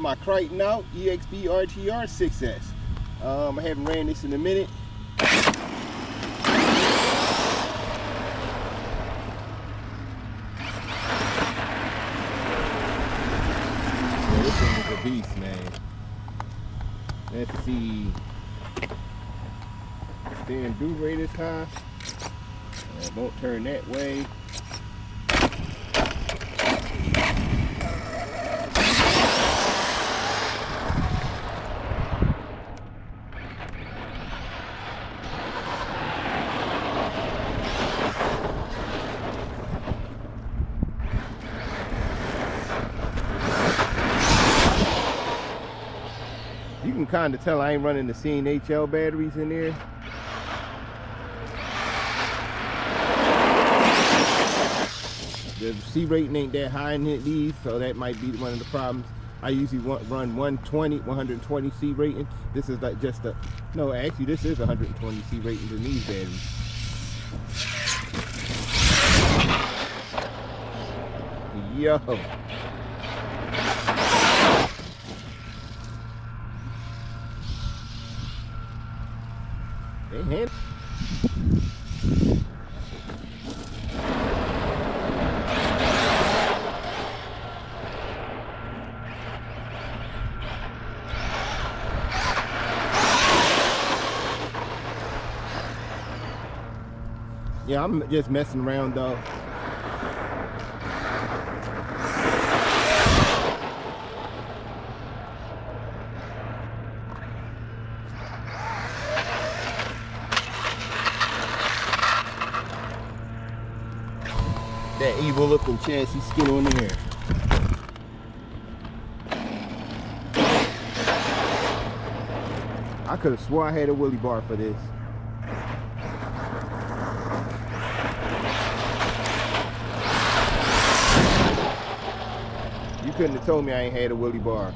my Kraton EXB RTR 6S. I haven't ran this in a minute. Yeah, this thing is a beast, man. Let's see. Steering do rate is high. It won't turn that way. You can kind of tell I ain't running the CNHL batteries in there. The C rating ain't that high in these, so that might be one of the problems. I usually run 120 C rating. This is like just a, no, actually this is 120 C ratings in these batteries. Yo. They hand. Yeah, I'm just messing around though. That evil looking chassis skin on there. I could have swore I had a wheelie bar for this. You couldn't have told me I ain't had a wheelie bar.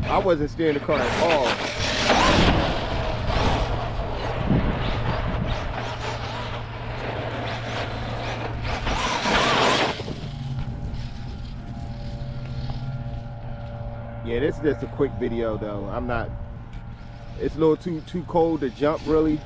I wasn't steering the car at all. Yeah, this is just a quick video though. I'm not, it's a little too cold to jump really.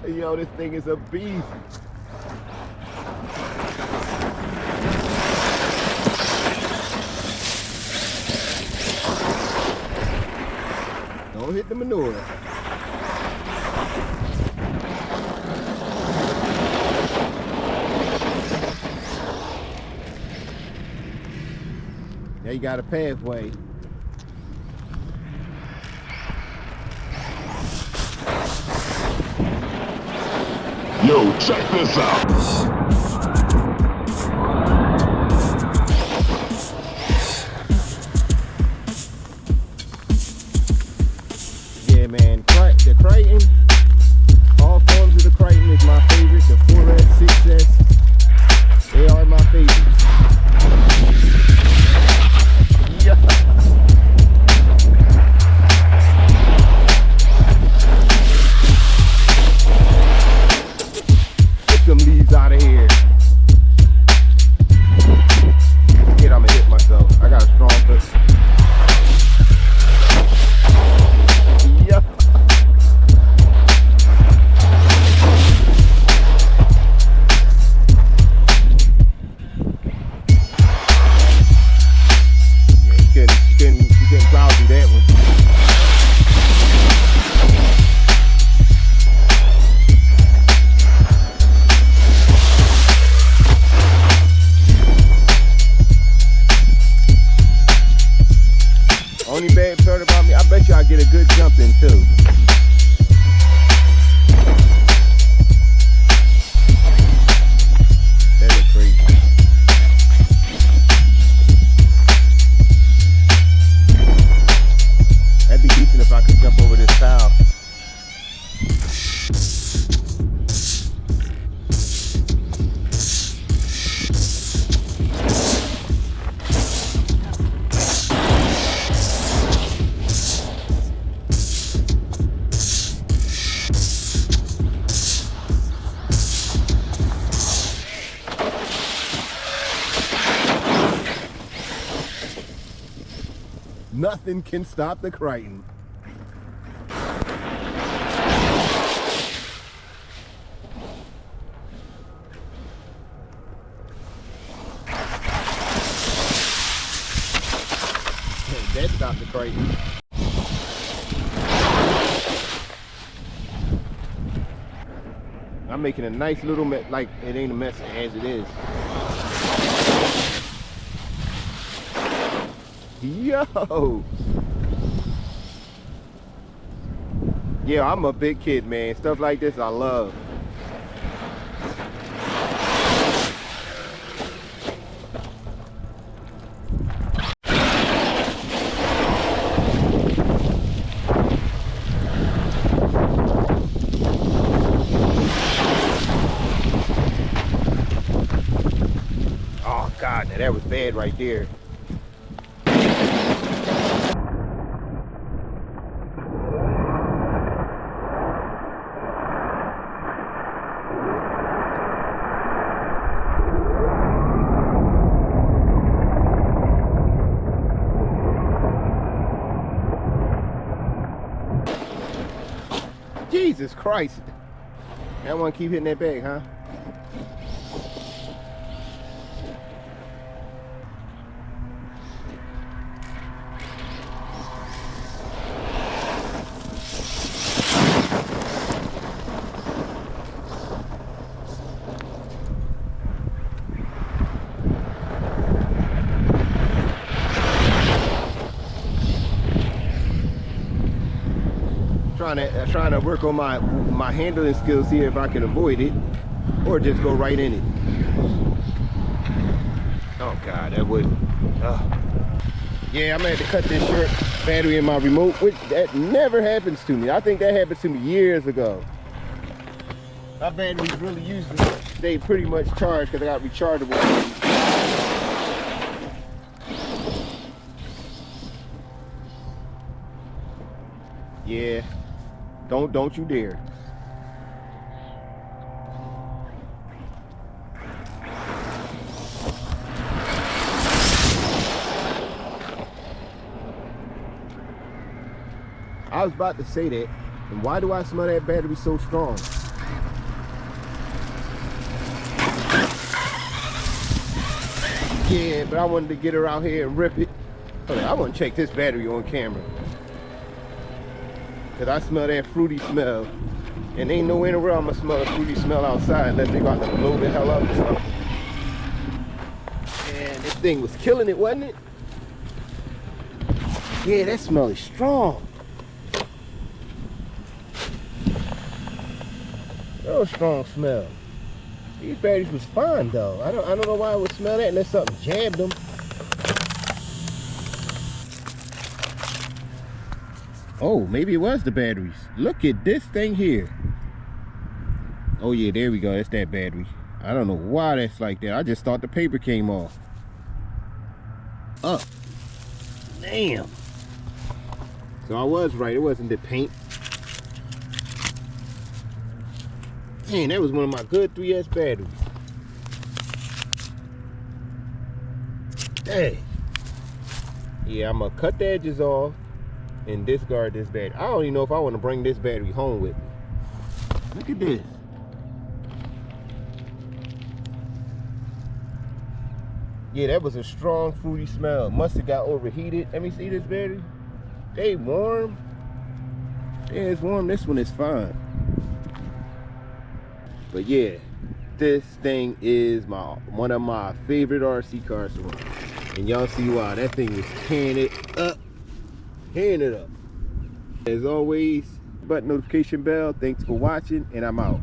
Yo, this thing is a beast. Don't hit the manure. Now you got a pathway. Yo, check this out. Yeah, man, the Kraton, all forms of the Kraton is my favorite. The 4S, 6S, they are my favorites. Yeah. Get them leaves out of here. Nothing can stop the Kraton. That stopped the Kraton. I'm making a nice little mess, like it ain't a mess as it is. Yo! Yeah, I'm a big kid, man. Stuff like this I love. Oh God, now that was bad right there. Jesus Christ. That one keep hitting that bag, huh? Trying to work on my handling skills here if I can avoid it, or just go right in it. Oh God, that would. Yeah, I'm gonna have to cut this short battery in my remote, which that never happens to me. I think that happened to me years ago. My batteries really usually stay pretty much charged because I got rechargeable. Yeah. Don't you dare. I was about to say that, and why do I smell that battery so strong? Yeah, but I wanted to get her out here and rip it. Hold on, I want to check this battery on camera. Cause I smell that fruity smell, and ain't nowhere in the world I'm gonna smell a fruity smell outside unless they about to blow the hell up or something. And this thing was killing it, wasn't it? Yeah, that smell is strong. Real strong smell. These batteries was fine though. I don't know why I would smell that unless something jabbed them. Oh, maybe it was the batteries. Look at this thing here. Oh yeah, there we go. That's that battery. I don't know why that's like that. I just thought the paper came off. Up. Damn. So I was right. It wasn't the paint. Dang, that was one of my good 3S batteries. Dang. Yeah, I'm gonna cut the edges off and discard this battery. I don't even know if I want to bring this battery home with me. Look at this. Yeah, that was a strong fruity smell. Must have got overheated. Let me see this battery. They warm. Yeah, it's warm. This one is fine. But yeah, this thing is one of my favorite RC cars to run. And y'all see why. That thing was tearing it up. Tearing it up. As always, button notification bell. Thanks for watching, and I'm out.